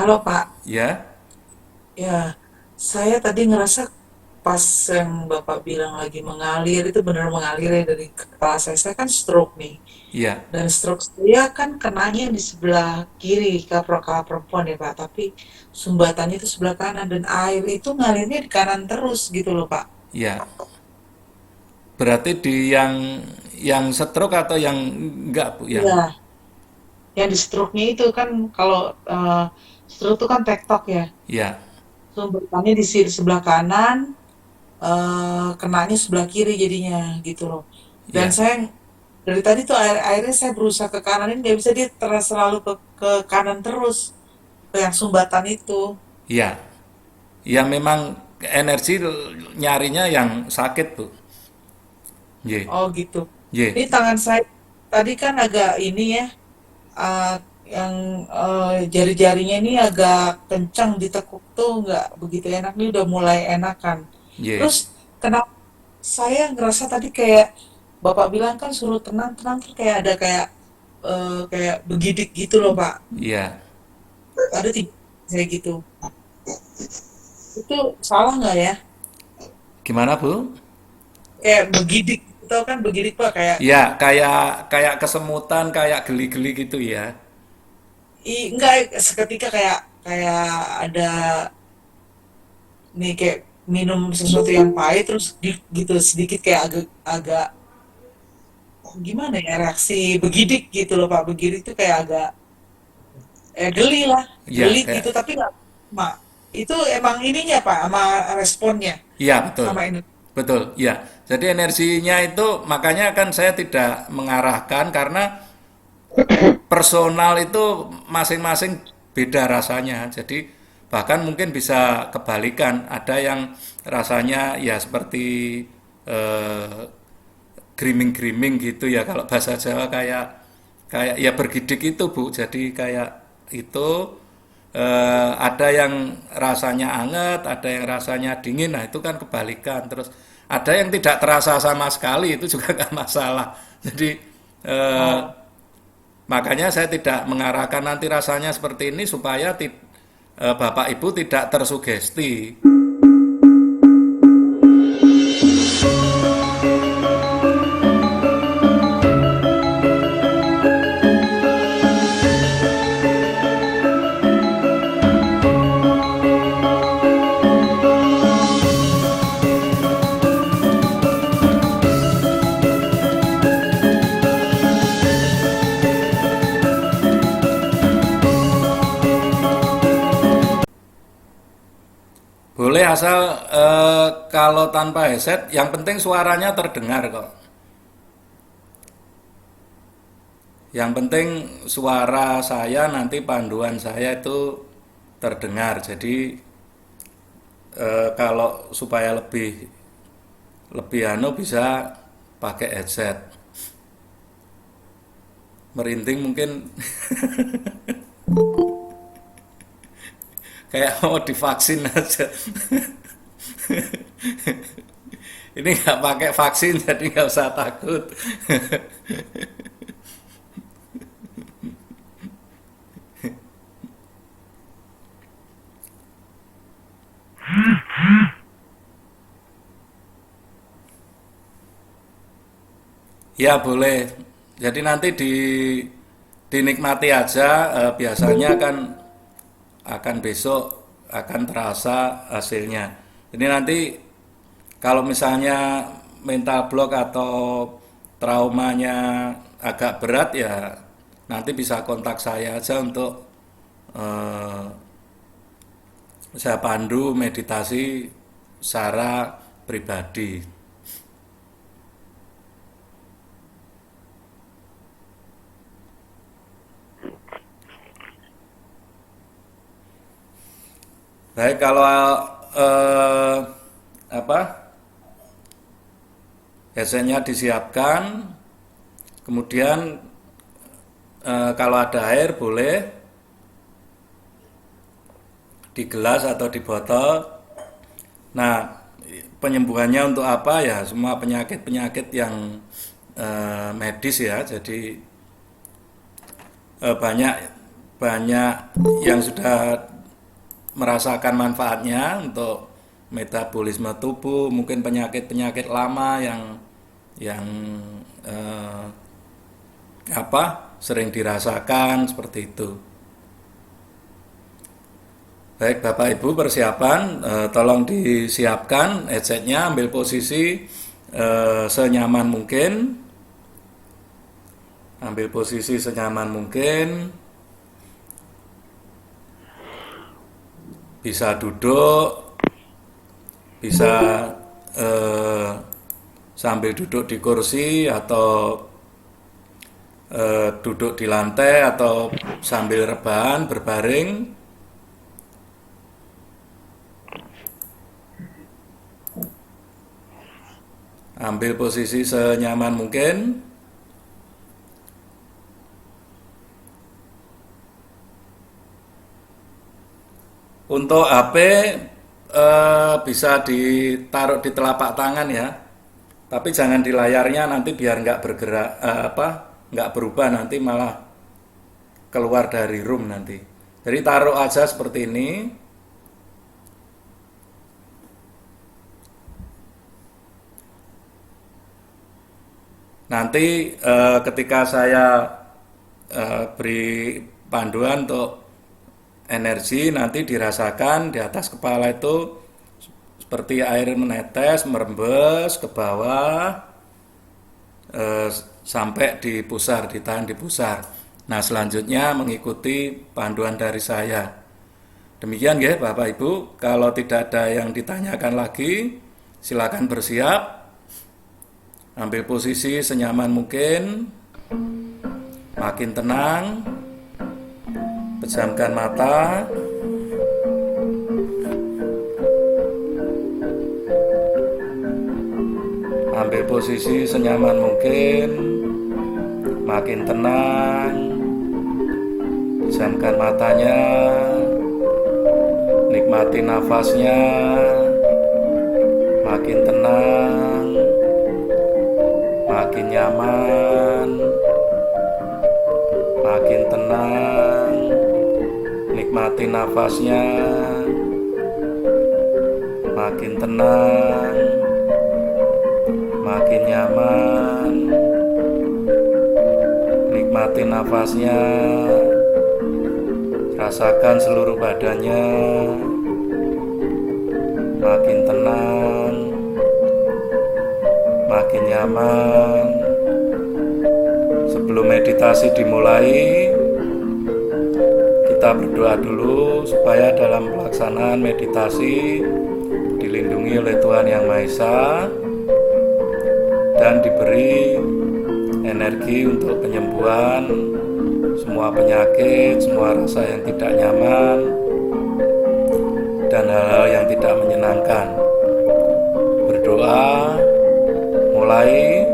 Halo Pak, Ya, ya saya tadi ngerasa pas yang Bapak bilang lagi mengalir itu benar mengalir ya dari kepala saya kan stroke nih. ya, Dan stroke saya kan kenanya di sebelah kiri kalau perempuan ya Pak, tapi sumbatannya itu sebelah kanan dan air itu ngalirnya di kanan terus gitu loh Pak. ya. Berarti di yang stroke atau yang enggak, Bu, yang Iya, yang di stroke-nya itu kan kalau stroke itu kan tektok ya. ya, Sumbatannya di sisi sebelah kanan, kenanya sebelah kiri jadinya gitu loh. Dan ya, saya dari tadi tuh akhirnya saya berusaha ke kanan ini nggak bisa dia terus selalu ke kanan terus ke yang sumbatan itu. ya. Yang memang energi nyarinya yang sakit, Bu. Ye, Oh gitu. ye. Ini tangan saya tadi kan agak ini ya, uh, yang jari-jarinya ini agak kencang ditekuk tuh nggak begitu enak. Ini udah mulai enakan. Ye. Terus kenapa saya ngerasa tadi kayak Bapak bilang kan suruh tenang-tenang tuh kayak ada kayak begidik gitu loh Pak. Iya. Ada tiga saya gitu. Itu salah nggak ya? Gimana, Bu? Kayak begidik, itu kan begidik Pak kayak Ya, kayak kayak kesemutan, kayak geli-geli gitu ya. enggak seketika kayak kayak ada nih kayak minum sesuatu yang pahit terus gitu sedikit kayak agak agak gimana ya reaksi begidik gitu loh Pak. Begidik itu kayak agak geli lah, Iya, geli kayak gitu tapi nggak mak itu emang ininya Pak sama responnya iya, betul. sama ini. Betul, iya. Jadi energinya itu makanya kan saya tidak mengarahkan karena personal itu masing-masing beda rasanya. Jadi bahkan mungkin bisa kebalikan. Ada yang rasanya ya seperti eh, griming-griming gitu ya kalau bahasa Jawa kayak kayak ya bergidik itu, Bu. Jadi kayak itu ada yang rasanya anget, ada yang rasanya dingin. Nah, itu kan kebalikan. Terus ada yang tidak terasa sama sekali, itu juga nggak masalah. Jadi eh, Oh. makanya saya tidak mengarahkan nanti rasanya seperti ini supaya Bapak Ibu tidak tersugesti. Boleh asal kalau tanpa headset, yang penting suaranya terdengar kok. Yang penting suara saya nanti panduan saya itu terdengar. Jadi kalau supaya lebih lebih bisa pakai headset. Merinding mungkin kayak mau divaksin aja. Ini nggak pakai vaksin jadi nggak usah takut. Ya boleh. Jadi nanti dinikmati aja. Biasanya kan akan besok akan terasa hasilnya. Jadi nanti kalau misalnya mental block atau traumanya agak berat ya nanti bisa kontak saya aja untuk eh, saya pandu meditasi secara pribadi. Baik kalau eh, apa headsetnya disiapkan, kemudian kalau ada air boleh di gelas atau di botol. Nah, penyembuhannya untuk apa ya? Semua penyakit-penyakit yang medis ya. Jadi banyak banyak yang sudah merasakan manfaatnya untuk metabolisme tubuh, mungkin penyakit-penyakit lama yang eh, sering dirasakan seperti itu. Baik Bapak Ibu, persiapan, tolong disiapkan headsetnya, ambil posisi senyaman mungkin, bisa duduk, bisa eh, sambil duduk di kursi atau duduk di lantai atau sambil rebahan berbaring. Ambil posisi senyaman mungkin. Untuk HP bisa ditaruh di telapak tangan ya, tapi jangan di layarnya nanti biar nggak bergerak, nggak berubah nanti malah keluar dari room nanti. Jadi taruh aja seperti ini. Nanti ketika saya beri panduan untuk energi, nanti dirasakan di atas kepala itu seperti air menetes, merembes ke bawah sampai di pusar, ditahan di pusar. Nah, selanjutnya mengikuti panduan dari saya. Demikian ya Bapak Ibu, kalau tidak ada yang ditanyakan lagi, silakan bersiap. Ambil posisi senyaman mungkin, makin tenang, pejamkan mata, ambil posisi senyaman mungkin, makin tenang, pejamkan matanya, nikmati nafasnya, makin tenang, makin nyaman, makin tenang, nikmati nafasnya, makin tenang, makin nyaman, nikmati nafasnya, rasakan seluruh badannya, makin tenang, makin nyaman. Sebelum meditasi dimulai, kita berdoa dulu supaya dalam pelaksanaan meditasi dilindungi oleh Tuhan Yang Maha Esa dan diberi energi untuk penyembuhan semua penyakit, semua rasa yang tidak nyaman, dan hal-hal yang tidak menyenangkan. Berdoa, mulai.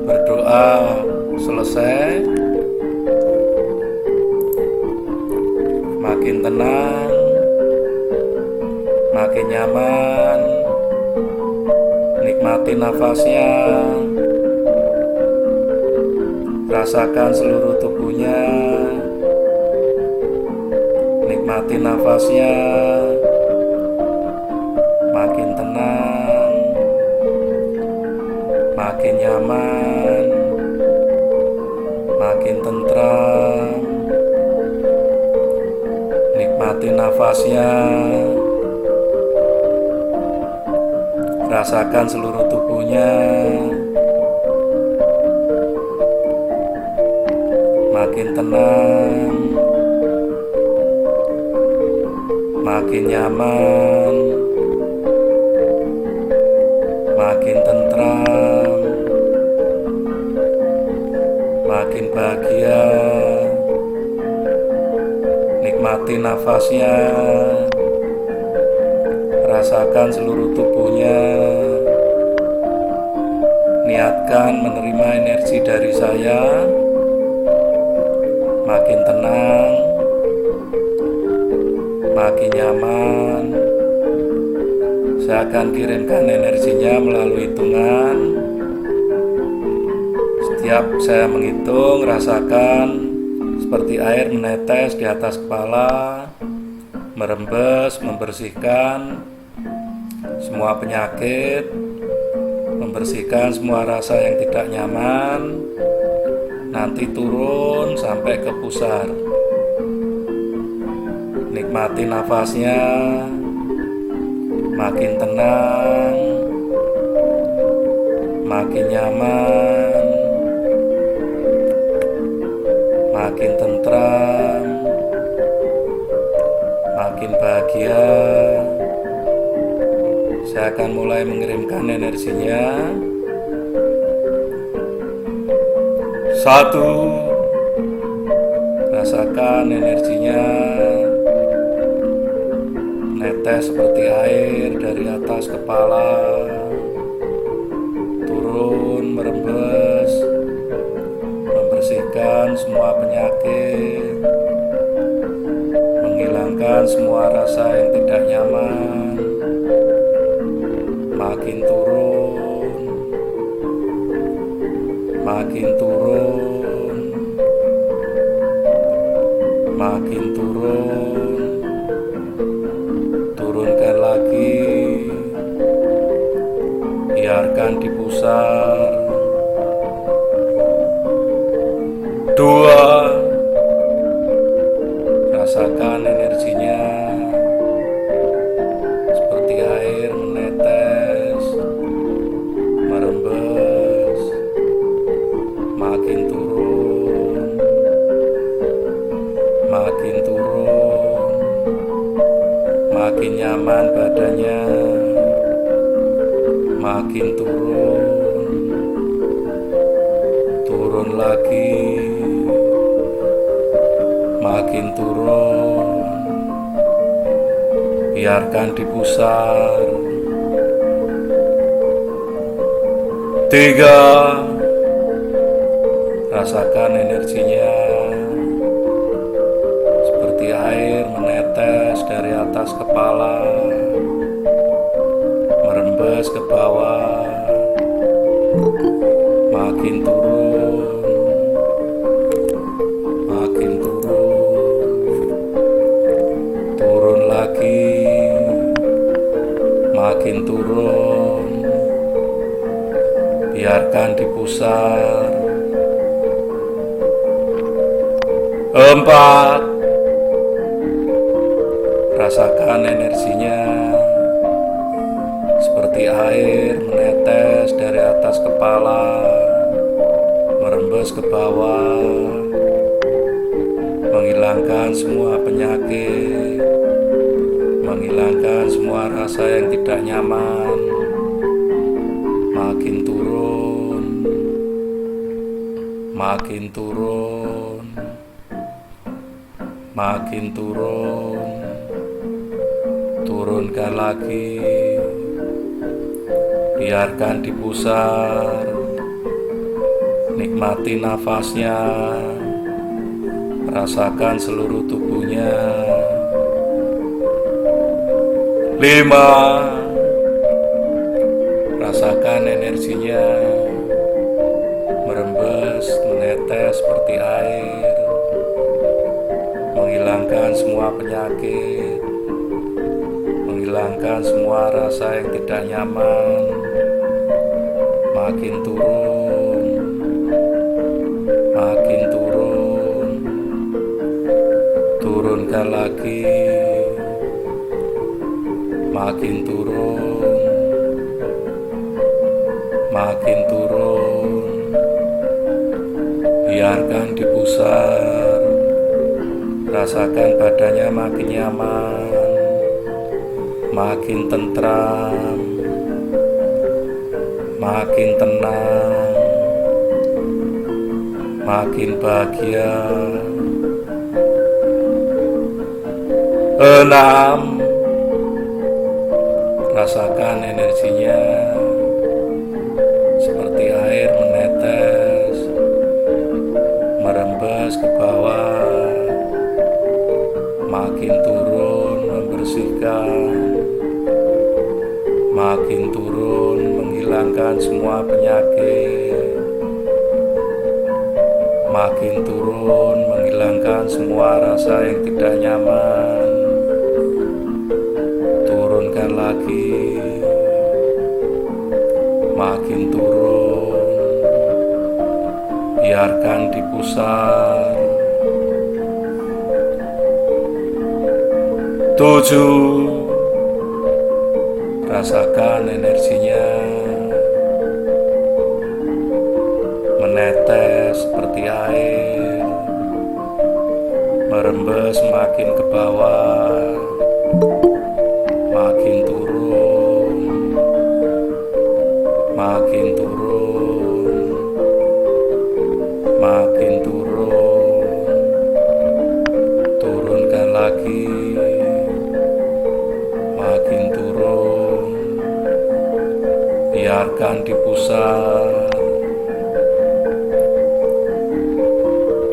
Berdoa selesai, makin tenang, makin nyaman, nikmati nafasnya, rasakan seluruh tubuhnya, nikmati nafasnya, makin tenang, makin nyaman, makin tentram, nikmati nafasnya, rasakan seluruh tubuhnya, makin tenang, makin nyaman, makin tentram, makin bahagia. Nikmati nafasnya, rasakan seluruh tubuhnya. Niatkan menerima energi dari saya, makin tenang, makin nyaman. Saya akan kirimkan energinya melalui hitungan. Setiap Setiap saya menghitung, rasakan seperti air menetes di atas kepala, merembes, membersihkan semua penyakit, membersihkan semua rasa yang tidak nyaman, nanti turun sampai ke pusar. Nikmati nafasnya, makin tenang, makin nyaman, makin tentram, makin bahagia. Saya akan mulai mengirimkan energinya. 1, rasakan energinya netes seperti air dari atas kepala, turun merembes, membersihkan semua penyakit, menghilangkan semua rasa yang tidak nyaman, makin turun, makin turun, makin turun, turunkan lagi, biarkan di pusar. 2, rasakan energinya seperti air menetes, merembes, makin turun, makin turun, makin nyaman badannya, makin turun, turun lagi, makin turun, biarkan di pusar. 3, rasakan energinya seperti air menetes dari atas kepala, merembes ke bawah, makin turun, makin turun, turun lagi, makin turun, biarkan di pusar. 4, rasakan energinya seperti air menetes dari atas kepala, merembes ke bawah, menghilangkan semua penyakit, menghilangkan semua rasa yang tidak nyaman, makin turun, makin turun, makin turun, turunkan lagi, biarkan di pusar, nikmati nafasnya, rasakan seluruh tubuhnya. 5, rasakan energinya merembes, menetes seperti air, menghilangkan semua penyakit, menghilangkan semua rasa yang tidak nyaman, makin turun, makin turun, turunkan lagi, makin turun, makin turun, biarkan di pusar, rasakan badannya makin nyaman, makin tentram, makin tenang, makin bahagia. 6, rasakan energinya seperti air menetes, merembes ke bawah, makin turun membersihkan, makin turun menghilangkan semua penyakit, makin turun, menghilangkan semua rasa yang tidak nyaman. Turunkan lagi, makin turun, biarkan dipusar. 7, rasakan energinya menetes seperti air, merembes makin ke bawah, makin turun, makin turun, makin turun. Turunkan lagi, makin turun, biarkan dipusar.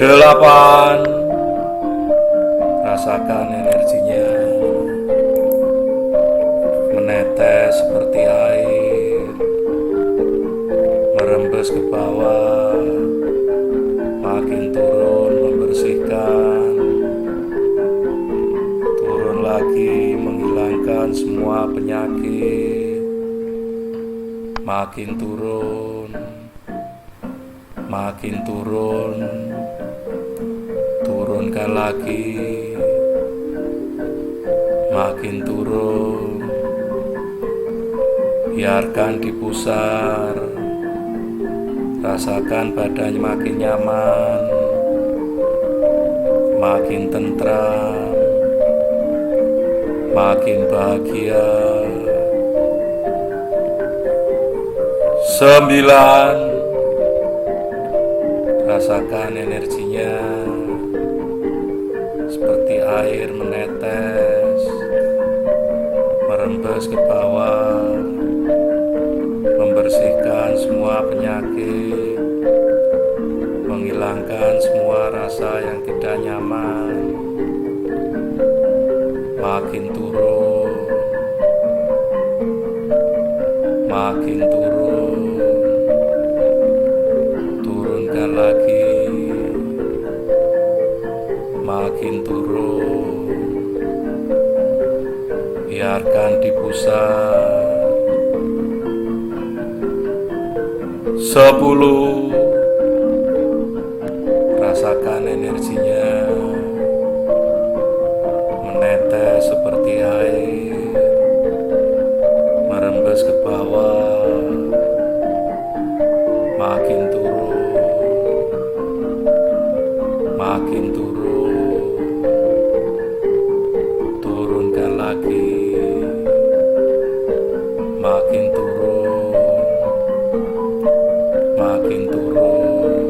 8, rasakan energinya menetes seperti air, merembes ke bawah, makin turun, membersihkan. Turun lagi, menghilangkan semua penyakit. Makin turun, makin turun. Turunkan lagi, makin turun, biarkan dipusar. Rasakan badannya makin nyaman, makin tentram, makin bahagia. 9, rasakan energinya seperti air menetes, merembes ke bawah, membersihkan semua penyakit, menghilangkan semua rasa yang tidak nyaman. Makin turun, makin turun. Turunkan lagi, makin turun, biarkan dipusar. 10, rasakan energinya menetes seperti air, merembes ke bawah, makin turun, makin turun. Turunkan lagi, makin turun, makin turun,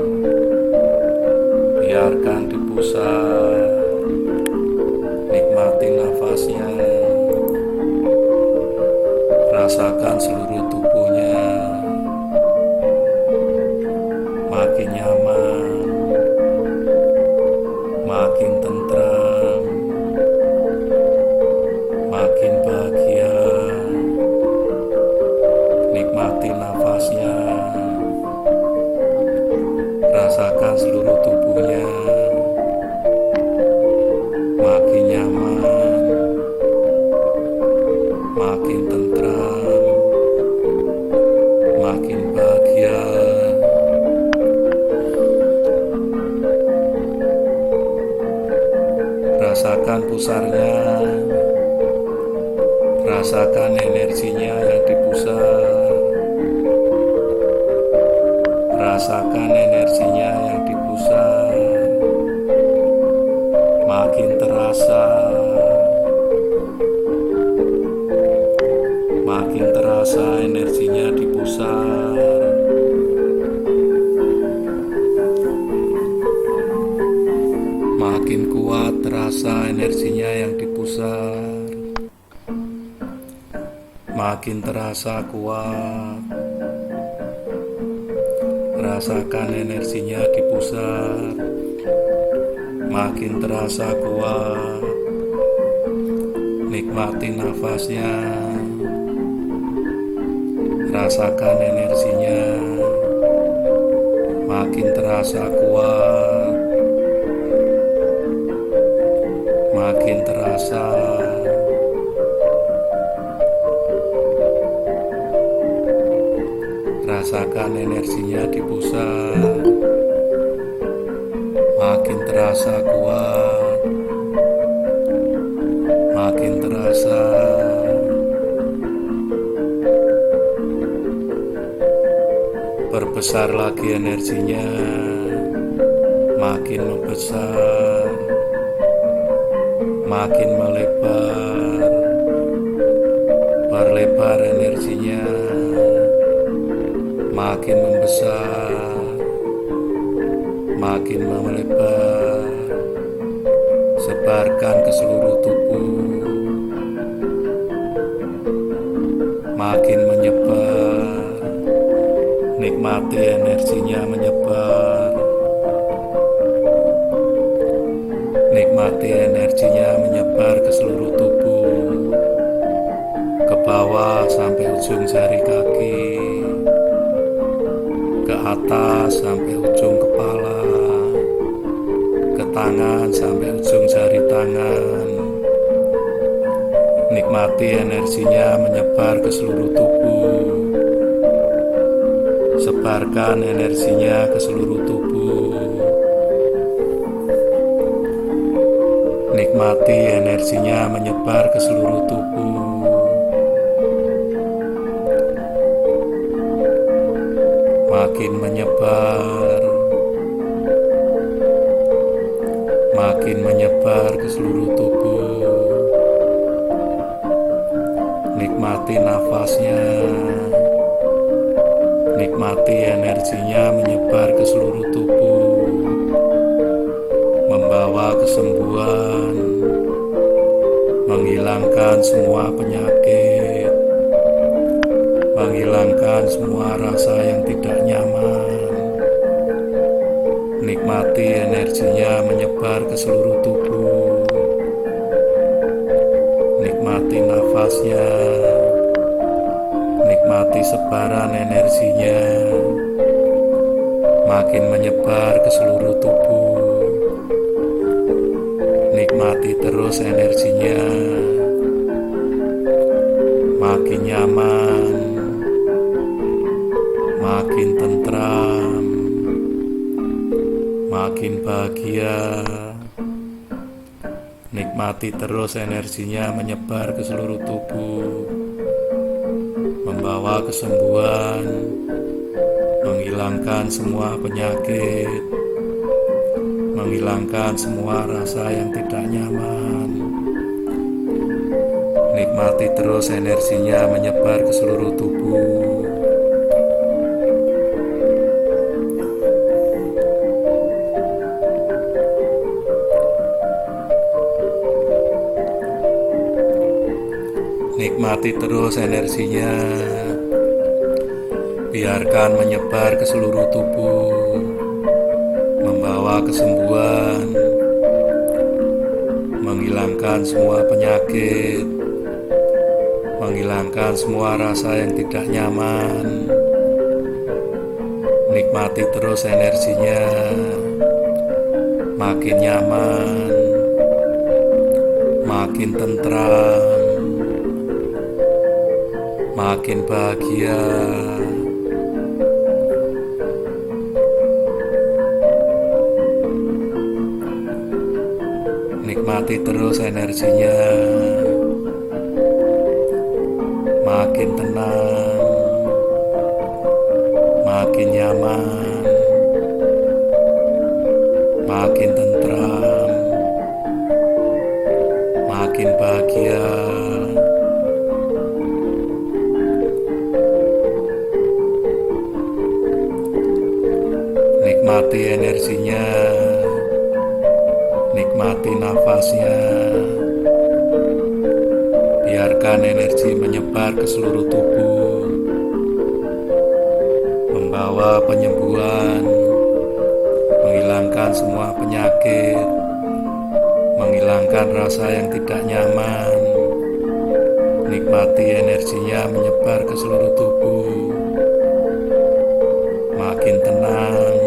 biarkan dipusar. Nikmati nafasnya, rasakan seluruh tubuhnya makin nyaman, makin tentram, makin bahagia. Nikmati nafasnya, rasakan seluruh tubuhnya makin nyaman, makin tentram, makin bahagia. Rasakan pusarnya, rasakan energinya yang dipusar, rasakan energinya yang dipusar, makin terasa, makin terasa energinya dipusar. Makin kuat terasa energinya yang dipusar, makin terasa kuat. Rasakan energinya dipusar, makin terasa kuat. Nikmati nafasnya, rasakan energinya makin terasa kuat, makin terasa. Rasakan energinya di pusat, makin terasa kuat, makin terasa. Perbesar lagi energinya, makin membesar, makin melebar, perlebar energinya, makin membesar, makin melebar, sebarkan ke seluruh tubuh, makin menyebar, nikmati energinya menyebar, nikmati energinya menyebar ke seluruh tubuh, ke bawah sampai ujung jari kaki, ke atas sampai ujung kepala, ke tangan sampai ujung jari tangan. Nikmati energinya menyebar ke seluruh tubuh, sebarkan energinya ke seluruh tubuh. Nikmati energinya menyebar ke seluruh tubuh. Makin menyebar, makin menyebar ke seluruh tubuh. Nikmati nafasnya, nikmati energinya menyebar ke seluruh tubuh, membawa kesembuhan, menghilangkan semua penyakit, menghilangkan semua rasa yang tidak nyaman. Nikmati energinya menyebar ke seluruh tubuh. Nikmati nafasnya, nikmati sebaran energinya, makin menyebar ke seluruh tubuh. Nikmati terus energinya, makin nyaman, makin tentram, makin bahagia. Nikmati terus energinya menyebar ke seluruh tubuh, membawa kesembuhan, menghilangkan semua penyakit, menghilangkan semua rasa yang tidak nyaman. Nikmati terus energinya menyebar ke seluruh tubuh. Nikmati terus energinya, biarkan menyebar ke seluruh tubuh, membawa kesembuhan, menghilangkan semua penyakit, menghilangkan semua rasa yang tidak nyaman. Nikmati terus energinya, makin nyaman, makin tentram, makin bahagia. Nikmati terus energinya, makin tenang, makin nyaman, makin tentram, makin bahagia. Nikmati energinya, nikmati nafasnya, biarkan energi menyebar ke seluruh tubuh, membawa penyembuhan, menghilangkan semua penyakit, menghilangkan rasa yang tidak nyaman. Nikmati energinya menyebar ke seluruh tubuh, makin tenang,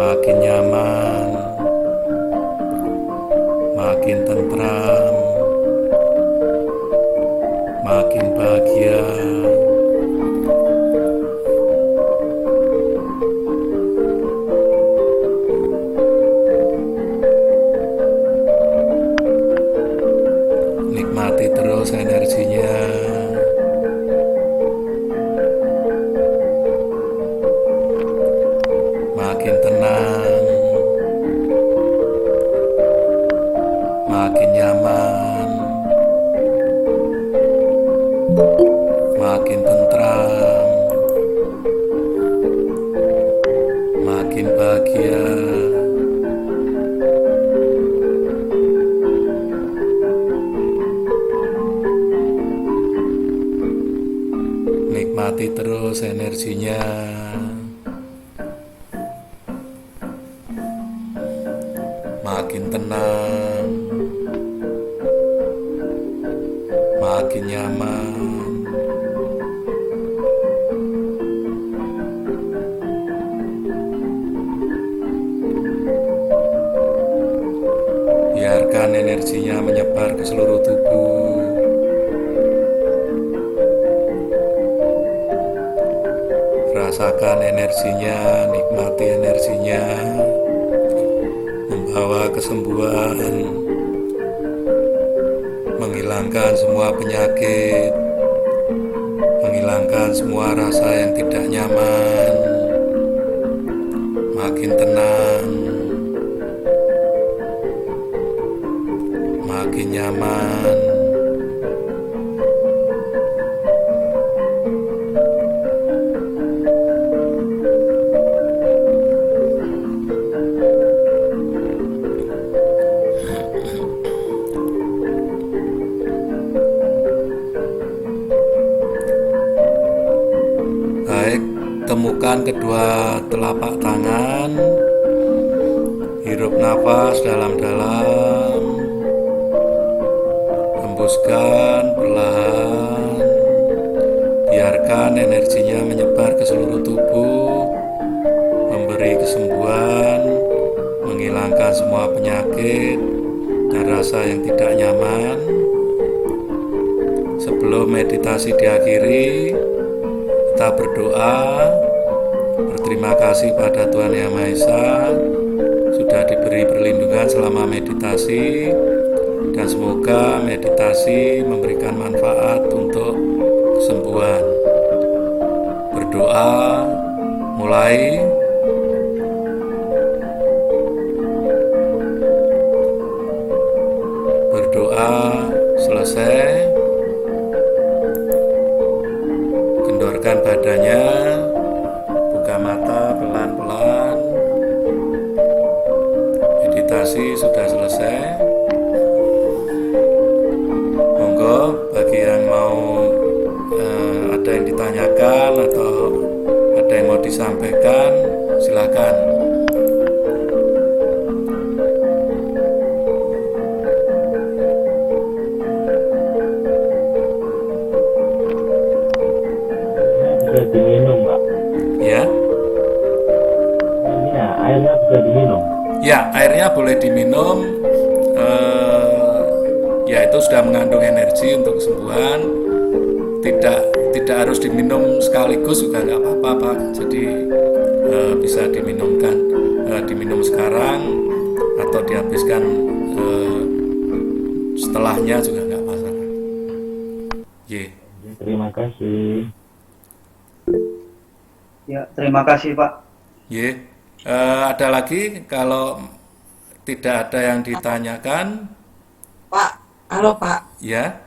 makin nyaman, makin tentram, makin bahagia. Nikmati terus energinya. Makin tenang, makin nyaman, makin tentram, makin bahagia. Nikmati terus energinya. Makin tenang, makin nyaman, biarkan energinya menyebar ke seluruh tubuh. Rasakan energinya, nikmati energinya, membawa kesembuhan, menghilangkan semua penyakit, menghilangkan semua rasa yang tidak nyaman. Makin tenang, makin nyaman. Baik, temukan kedua telapak tangan, hirup nafas dalam-dalam, hembuskan perlahan, biarkan energinya menyebar ke seluruh tubuh, memberi kesembuhan, menghilangkan semua penyakit dan rasa yang tidak nyaman. Sebelum meditasi diakhiri, kita berdoa, berterima kasih pada Tuhan Yang Maha Esa sudah diberi perlindungan selama meditasi, dan semoga meditasi memberikan manfaat untuk kesembuhan. Berdoa mulai. Berdoa selesai. Kendorkan badannya, buka mata pelan-pelan. Meditasi sudah selesai. Monggo bagi yang mau ada yang ditanyakan atau ada yang mau disampaikan, silakan. Bisa diminum, Pak. Ya, Airnya bisa diminum. ya, airnya boleh diminum. Ya, itu sudah mengandung energi untuk kesembuhan. Tidak tidak harus diminum sekaligus juga nggak apa-apa, Pak. Jadi bisa diminum sekarang atau dihabiskan setelahnya juga nggak masalah. Ye. Terima kasih. Ya, terima kasih Pak. Ye. Ada lagi kalau tidak ada yang ditanyakan, Pak, halo Pak. ya,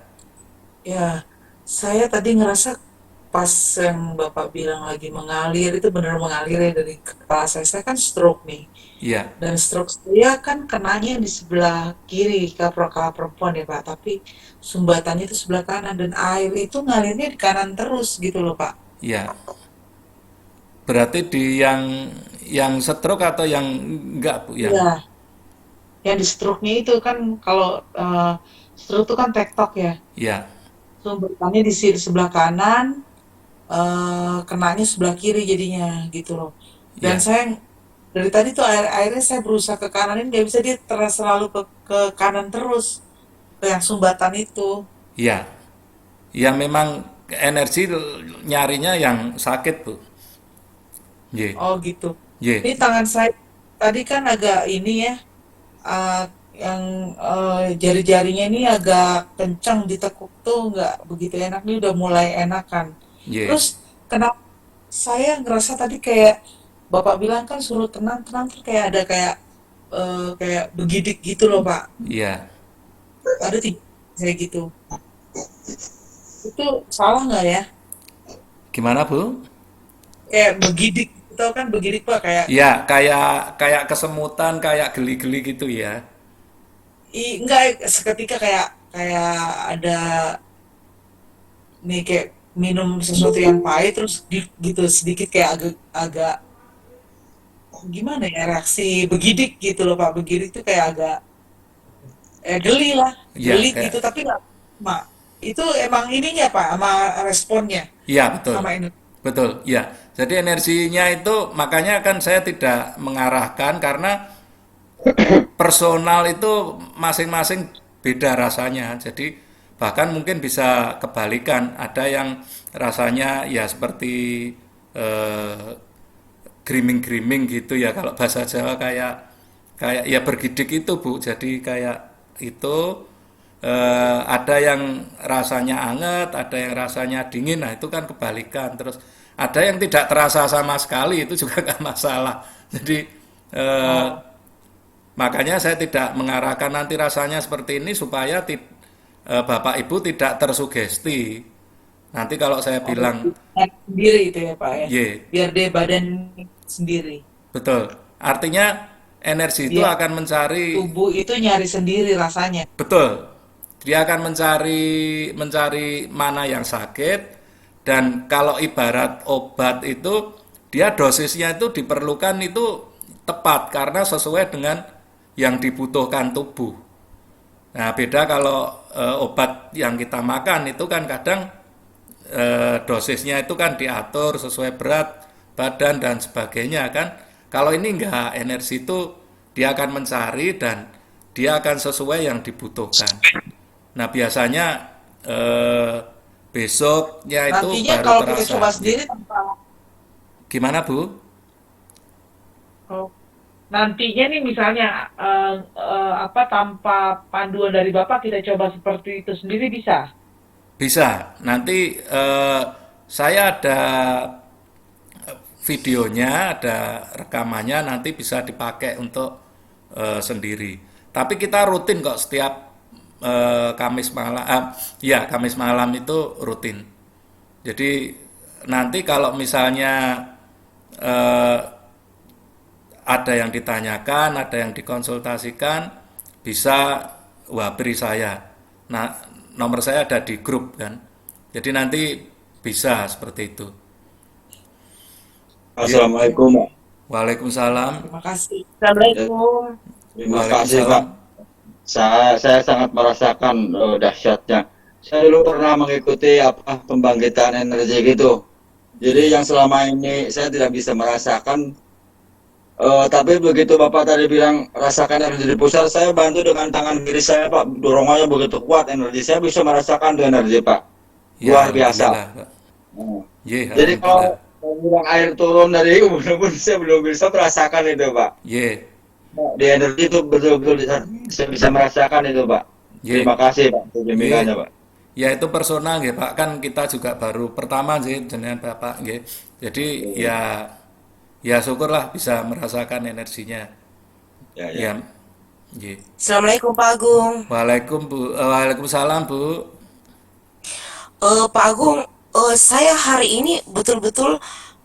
Ya, saya tadi ngerasa pas yang Bapak bilang lagi mengalir itu benar mengalir ya dari kepala saya. Saya kan stroke nih. ya, Dan stroke saya kan kenanya di sebelah kiri kalau perempuan ya Pak. Tapi sumbatannya itu sebelah kanan dan air itu ngalirnya di kanan terus gitu loh Pak. ya. Berarti di yang stroke atau yang enggak, Bu? Yang Iya, yang di stroke-nya itu kan kalau stroke itu kan tektok ya. ya, Sumbatannya di sebelah kanan, kenanya sebelah kiri jadinya gitu loh. Dan ya, saya Dari tadi tuh akhirnya saya berusaha ke kanan, nggak bisa, dia terus selalu ke kanan terus, ke yang sumbatan itu. Iya, ya memang energi nyarinya yang sakit, Bu. Ye, Oh gitu. ye, Ini tangan saya tadi kan agak ini ya, uh, yang jari-jarinya ini agak kencang ditekuk tuh nggak begitu enak. Ini udah mulai enakan. ye, Terus kenapa saya ngerasa tadi kayak Bapak bilang kan suruh tenang-tenang tuh kayak ada kayak begidik gitu loh Pak. iya. Ada tiga saya gitu. Itu salah nggak ya? Gimana, Bu? Kayak begidik, tau kan begidik Pak, kayak Ya, kayak kayak kesemutan, kayak geli-geli gitu ya. enggak, seketika kayak kayak ada nih, kayak minum sesuatu yang pahit terus gitu sedikit kayak agak agak gimana ya, reaksi begidik gitu loh Pak. Begidik tuh kayak agak geli lah, Iya, geli kayak gitu, tapi nggak mak itu emang ininya Pak, sama responnya iya betul. sama ini. Betul, iya. Jadi energinya itu makanya kan saya tidak mengarahkan karena personal itu masing-masing beda rasanya. Jadi bahkan mungkin bisa kebalikan. Ada yang rasanya ya seperti eh, griming-griming gitu ya kalau bahasa Jawa kayak kayak ya bergidik itu Bu. Jadi kayak itu ada yang rasanya anget, ada yang rasanya dingin. Nah, itu kan kebalikan. Terus ada yang tidak terasa sama sekali itu juga nggak masalah. Jadi eh, Oh, makanya saya tidak mengarahkan nanti rasanya seperti ini supaya Bapak Ibu tidak tersugesti. Nanti kalau saya oh berarti bilang, nyari sendiri itu ya Pak ya, Y, biar dia badan sendiri, betul. Artinya energi itu biar akan mencari, tubuh itu nyari sendiri rasanya. betul. Dia akan mencari mencari mana yang sakit dan kalau ibarat obat itu dia dosisnya itu diperlukan itu tepat karena sesuai dengan yang dibutuhkan tubuh. Nah, beda kalau obat yang kita makan itu kan kadang dosisnya itu kan diatur sesuai berat badan dan sebagainya kan. Kalau ini enggak, energi itu dia akan mencari dan dia akan sesuai yang dibutuhkan. Nah, biasanya eh, besoknya itu Nantinya baru kalau kita coba terasa. sendiri tanpa, Gimana, Bu? oh, nantinya nih misalnya apa, tanpa panduan dari Bapak kita coba seperti itu sendiri bisa? Bisa. Nanti saya ada videonya, ada rekamannya, nanti bisa dipakai untuk sendiri. Tapi kita rutin kok setiap Kamis malam, ya Kamis malam itu rutin. Jadi nanti kalau misalnya eh, ada yang ditanyakan, ada yang dikonsultasikan, bisa wah beri saya. Nah, nomor saya ada di grup kan. Jadi nanti bisa seperti itu. Ya, Assalamualaikum, Pak. Waalaikumsalam. Terima kasih. Ya, Assalamualaikum. terima kasih, Waalaikumsalam. Pak. Saya sangat merasakan dahsyatnya. Saya dulu pernah mengikuti apa pembangkitan energi gitu. Jadi Ya, yang selama ini saya tidak bisa merasakan, tapi begitu Bapak tadi bilang rasakan energi di pusat, saya bantu dengan tangan kiri saya, Pak. Dorongannya begitu kuat energi. Saya bisa merasakan dengan energi, Pak. ya Luar biasa. alhamdulillah, Pak. Hmm. Ye, Jadi alhamdulillah. kalau bilang air turun dari ubun pun saya belum bisa merasakan itu, Pak. Ye, Di energi itu betul-betul saya bisa merasakan itu, Pak. Terima ye, kasih, Pak, untuk bimbingannya, ye. Pak. Ya itu personal nggih, Pak. Kan kita juga baru pertama sih dengan Bapak nggih. Jadi Oke. ya ya syukurlah bisa merasakan energinya. Ya, ya. Ya, nggih. Assalamualaikum Pak Agung. Waalaikumsalam, Bu. Pak Agung, saya hari ini betul-betul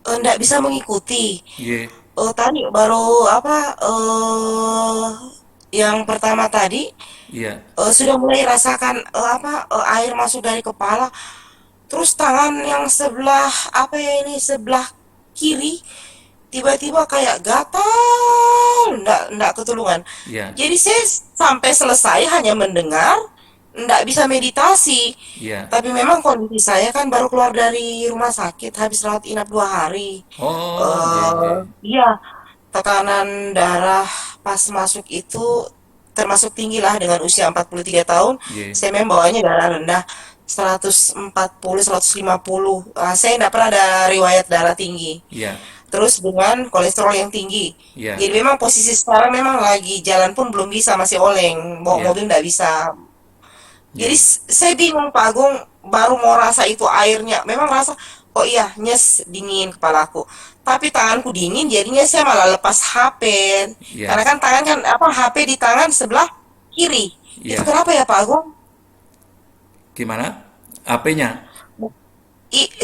nggak bisa mengikuti. Nggih. Tadi baru apa? Yang pertama tadi Iya. sudah mulai rasakan apa? Air masuk dari kepala. Terus tangan yang sebelah apa ya ini sebelah kiri tiba-tiba kayak gatal, ndak ketulungan. Iya. Jadi saya sampai selesai hanya mendengar, ndak bisa meditasi. Iya. Tapi memang kondisi saya kan baru keluar dari rumah sakit habis rawat inap 2 hari. Oh, nggih, nggih. Iya, tekanan darah pas masuk itu termasuk tinggi lah dengan usia 43 tahun. Ye. Saya memang bawahnya darah rendah 140, 150. Saya tidak pernah ada riwayat darah tinggi. Iya, Terus dengan kolesterol yang tinggi. iya, Jadi memang posisi sekarang memang lagi jalan pun belum bisa, masih oleng. Bawa iya, mobil tidak bisa. Jadi ye. saya bingung Pak Agung, baru mau rasa itu airnya. Memang rasa, oh iya, nyes dingin kepalaku. Tapi tanganku dingin, jadinya saya malah lepas HP. Karena Iya, kan tangan kan apa HP di tangan sebelah kiri. Itu iya. kenapa ya Pak Agung? Gimana? HP-nya?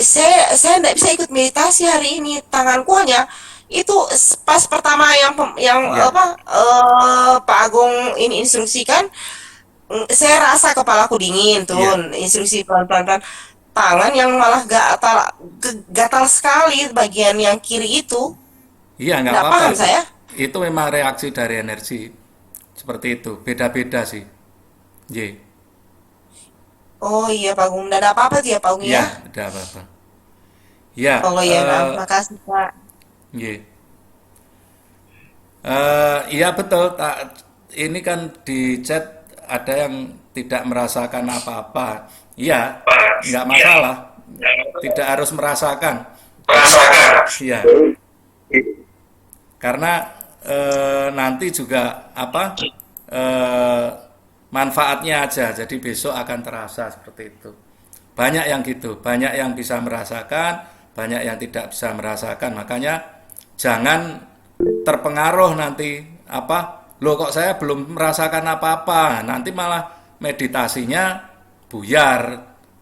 Saya tidak bisa ikut meditasi hari ini. Tanganku hanya itu pas pertama yang Iya, apa Pak Agung ini instruksikan. Saya rasa kepalaku dingin tuh, iya. instruksi pelan-pelan. Tangan yang malah gatal sekali bagian yang kiri itu. Iya, nggak Nggak apa-apa paham itu. saya. Itu memang reaksi dari energi. Seperti itu. Beda-beda sih. Y. Oh iya Pak Gung, nggak ada apa-apa tuh ya Pak Gung Iya, ya. tidak apa-apa. Ya, Oh iya, nah, makasih Pak. Y. Iya betul. Ini kan di chat ada yang tidak merasakan apa-apa. Iya, nggak masalah. Tidak harus merasakan. Iya, karena nanti juga apa eh, manfaatnya aja. Jadi besok akan terasa seperti itu. Banyak yang gitu, banyak yang bisa merasakan, banyak yang tidak bisa merasakan. Makanya jangan terpengaruh nanti apa, loh kok saya belum merasakan apa-apa, nanti malah meditasinya buyar,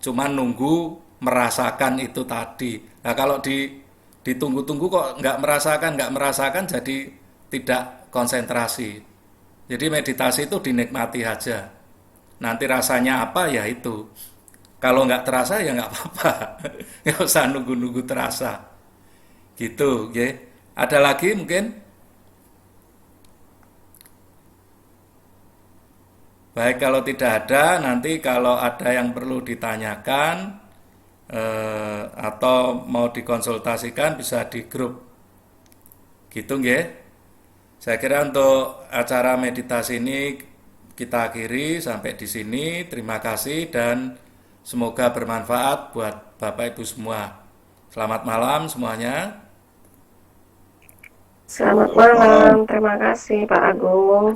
cuman nunggu merasakan itu tadi. Nah kalau ditunggu-tunggu kok nggak merasakan jadi tidak konsentrasi. Jadi meditasi itu dinikmati aja. Nanti rasanya apa ya itu. Kalau nggak terasa ya nggak apa-apa. Nggak usah nunggu-nunggu terasa. Gitu, ya. Ada lagi mungkin? Baik, kalau tidak ada, nanti kalau ada yang perlu ditanyakan atau mau dikonsultasikan bisa di grup. Gitu, nggih. Saya kira untuk acara meditasi ini kita akhiri sampai di sini. Terima kasih dan semoga bermanfaat buat Bapak Ibu semua. Selamat malam semuanya. Selamat Malam. malam, terima kasih Pak Agung.